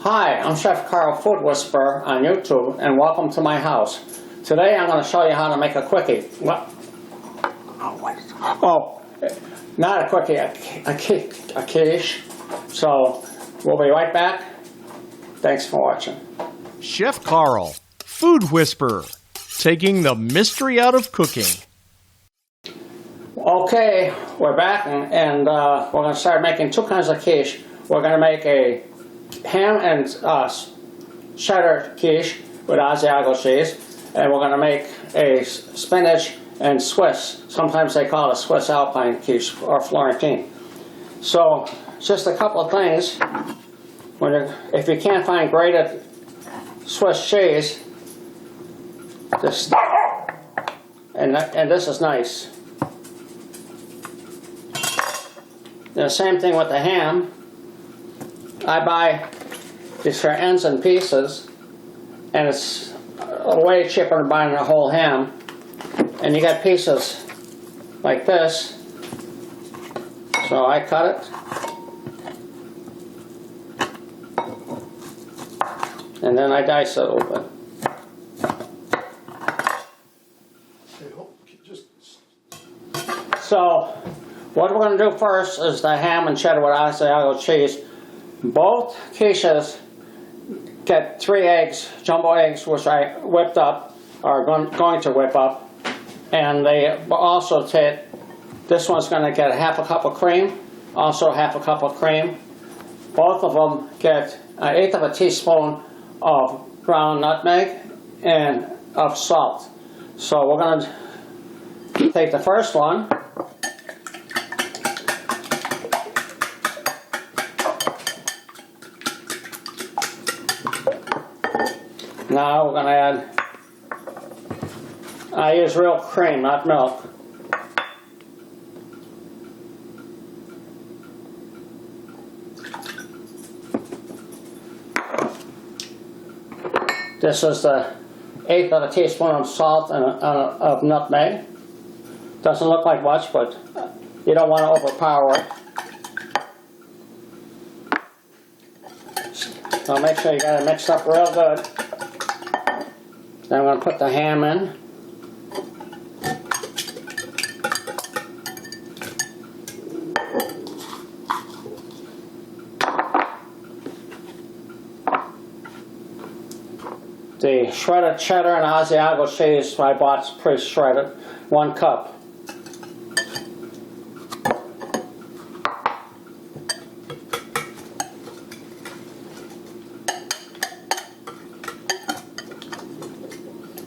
Hi, I'm Chef Carl Food Whisperer on YouTube, and welcome to my house. Today I'm going to show you how to make a quickie. What? Oh, not a quickie, a quiche. So, we'll be right back. Thanks for watching. Chef Carl, Food Whisperer, taking the mystery out of cooking. Okay, we're back, and we're going to start making two kinds of quiche. We're going to make a ham and cheddar quiche with Asiago cheese, and we're going to make a spinach and Swiss. Sometimes they call it a Swiss Alpine quiche or Florentine. So, just a couple of things. If you can't find grated Swiss cheese, and this is nice. The same thing with the ham. I buy these for ends and pieces, and it's way cheaper than buying a whole ham. And you get pieces like this. So I cut it. And then I dice it a little bit. So, what we're going to do first is the ham and cheddar with Asiago cheese. Both quiches get 3 eggs, jumbo eggs, which I whipped up, or going to whip up. And they also take, this one's going to get half a cup of cream, also half a cup of cream. Both of them get 1/8 of a teaspoon of ground nutmeg and of salt. So we're going to take the first one. Now we're going to add, I use real cream, not milk. This is the 1/8 of a teaspoon of salt and of nutmeg. Doesn't look like much, but you don't want to overpower it. So make sure you got it mixed up real good. Then I'm going to put the ham in. The shredded cheddar and Asiago cheese I bought pre-shredded, 1 cup.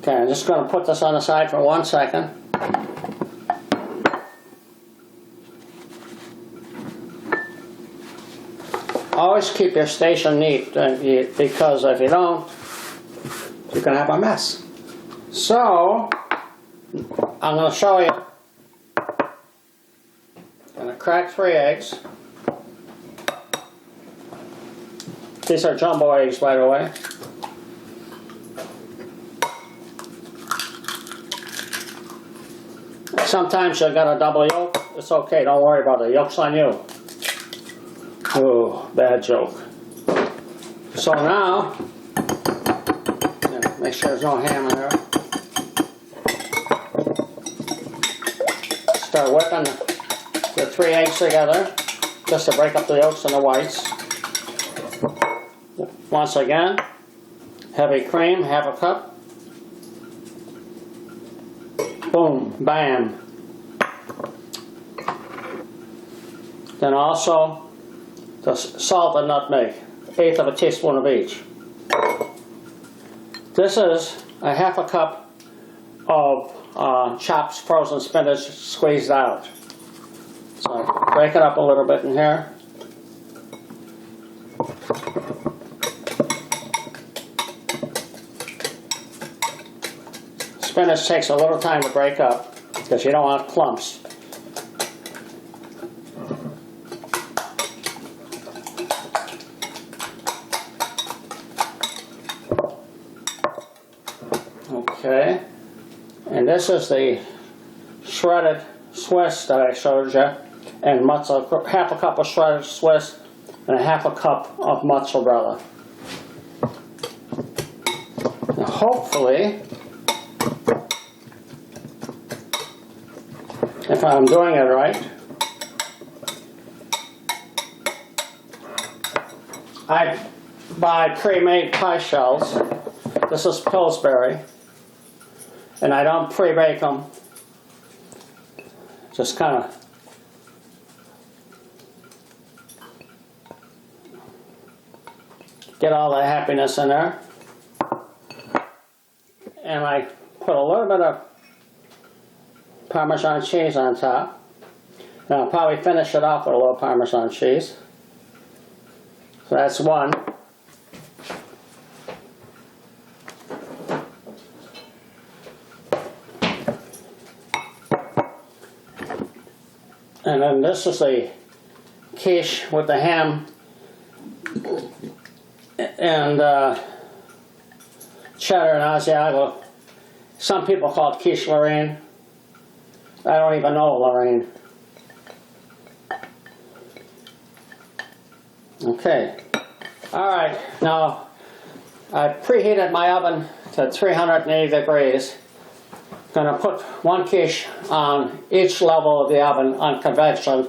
Okay, I'm just going to put this on the side for 1 second. Always keep your station neat, because if you don't, you're going to have a mess. So, I'm going to show you. I'm going to crack 3 eggs. These are jumbo eggs, by the way. Sometimes you'll get a double yolk. It's okay, don't worry about it. The yolk's on you. Oh, bad joke. So now, make sure there's no ham in there. Start whipping the 3 eggs together, just to break up the yolks and the whites. Once again, heavy cream, half a cup. Boom, bam. Then also the salt and nutmeg, 1/8 of a teaspoon of each. This is a half a cup of chopped frozen spinach squeezed out. So break it up a little bit in here. Spinach takes a little time to break up because you don't want clumps. Okay, and this is the shredded Swiss that I showed you, and half a cup of shredded Swiss and a half a cup of mozzarella. Now hopefully, if I'm doing it right, I buy pre-made pie shells. This is Pillsbury, and I don't pre-bake them. Just kind of get all the happiness in there. And I put a little bit of Parmesan cheese on top. And I'll probably finish it off with a little Parmesan cheese. So that's one. And then this is a quiche with the ham and cheddar and Asiago. Some people call it quiche Lorraine. I don't even know Lorraine. Okay. Alright, now I preheated my oven to 380 degrees. I'm going to put one quiche on each level of the oven on convection,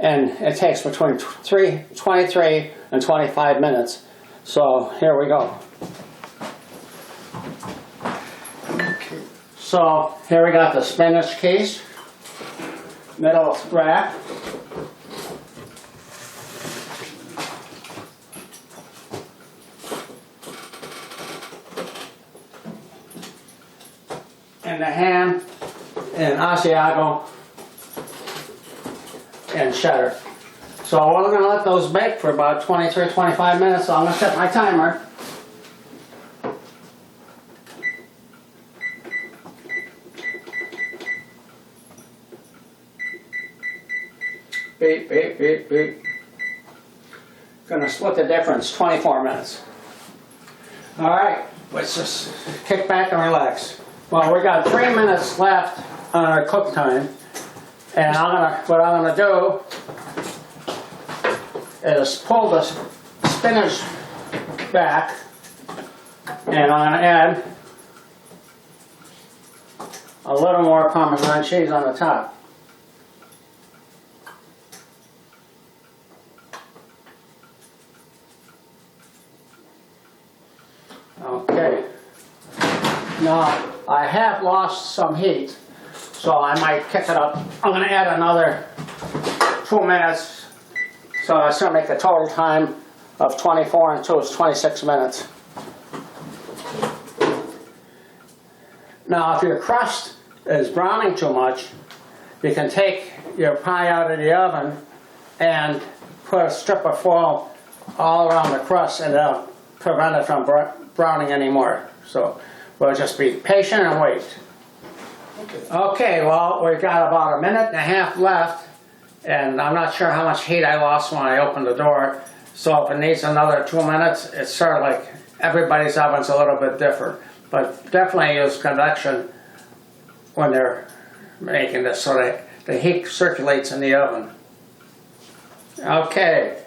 and it takes between 23 and 25 minutes. So here we go. So here we got the spinach quiche, middle rack. And the ham and Asiago and cheddar. So we're going to let those bake for about 23-25 minutes. So I'm going to set my timer. Beep, beep, beep, beep. Going to split the difference, 24 minutes. All right, let's just kick back and relax. Well, we got 3 minutes left on our cook time, and what I'm gonna do is pull the spinach back, and I'm gonna add a little more Parmesan cheese on the top. Okay. Now, I have lost some heat, so I might kick it up. I'm going to add another 2 minutes, so it's going to make the total time of 24 and 2 is 26 minutes. Now, if your crust is browning too much, you can take your pie out of the oven and put a strip of foil all around the crust, and it'll prevent it from browning anymore. So we'll just be patient and wait. Okay, well, we've got about 1.5 minutes left, and I'm not sure how much heat I lost when I opened the door. So if it needs another 2 minutes, it's sort of like everybody's oven's a little bit different. But definitely use convection when they're making this so that the heat circulates in the oven. Okay,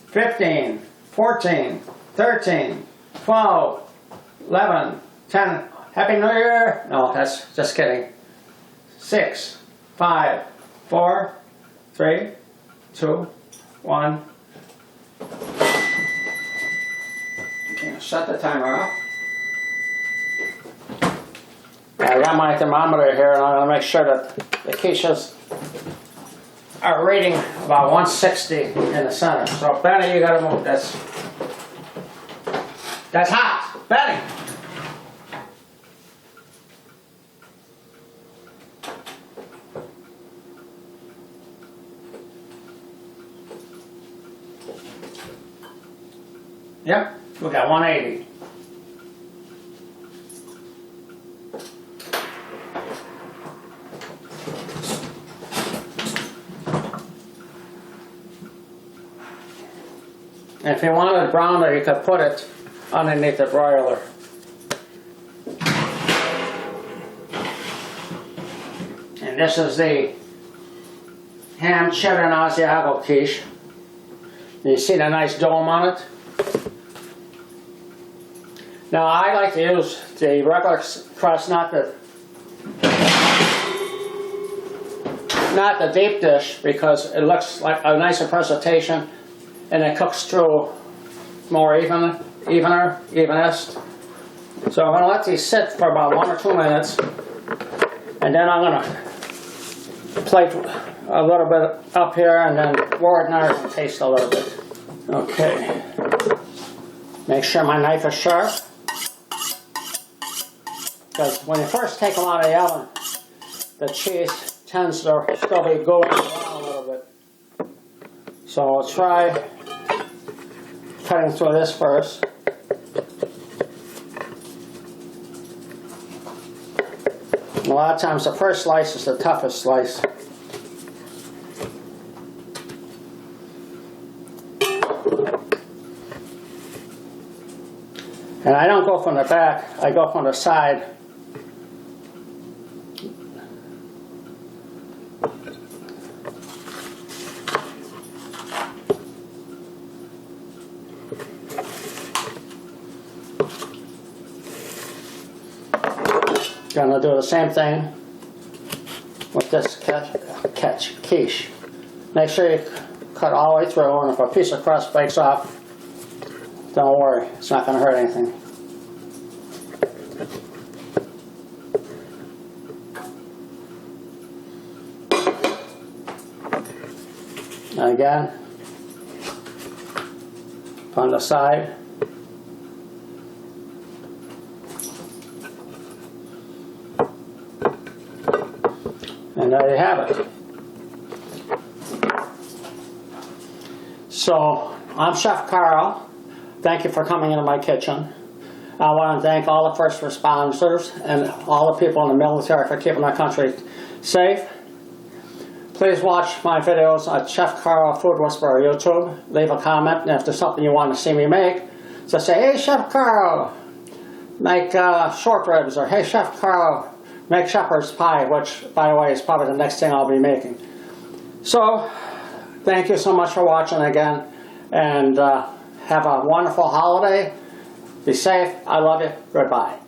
15, 14, 13, 12, 11, 10, Happy New Year! No, that's just kidding. 6, 5, 4, 3, 2, 1. Okay, shut the timer off. I got my thermometer here, and I'm going to make sure that the quiches are reading about 160 in the center. So, Benny, you got to move this. That's hot! Benny! Yep, we got 180. And if you wanted browner, you could put it underneath the broiler. And this is the ham, cheddar, and Asiago quiche. You see the nice dome on it? Now I like to use the regular crust, not the deep dish, because it looks like a nicer presentation and it cooks through more evenest. So I'm going to let these sit for about 1 or 2 minutes, and then I'm going to plate a little bit up here and then lower it down and taste a little bit. Okay. Make sure my knife is sharp, because when you first take them out of the oven, the cheese tends to still be going around a little bit. So I'll try cutting through this first. And a lot of times the first slice is the toughest slice. And I don't go from the back, I go from the side. Gonna do the same thing with this quiche. Make sure you cut all the way through, and if a piece of crust breaks off, don't worry, it's not gonna hurt anything. And again, on the side. And there you have it. So, I'm Chef Carl. Thank you for coming into my kitchen. I want to thank all the first responders and all the people in the military for keeping our country safe. Please watch my videos at Chef Carl Food Whisperer YouTube. Leave a comment, and if there's something you want to see me make, just say, hey Chef Carl, make short ribs, or hey Chef Carl, make shepherd's pie, which, by the way, is probably the next thing I'll be making. So, thank you so much for watching again, and have a wonderful holiday. Be safe. I love you. Goodbye.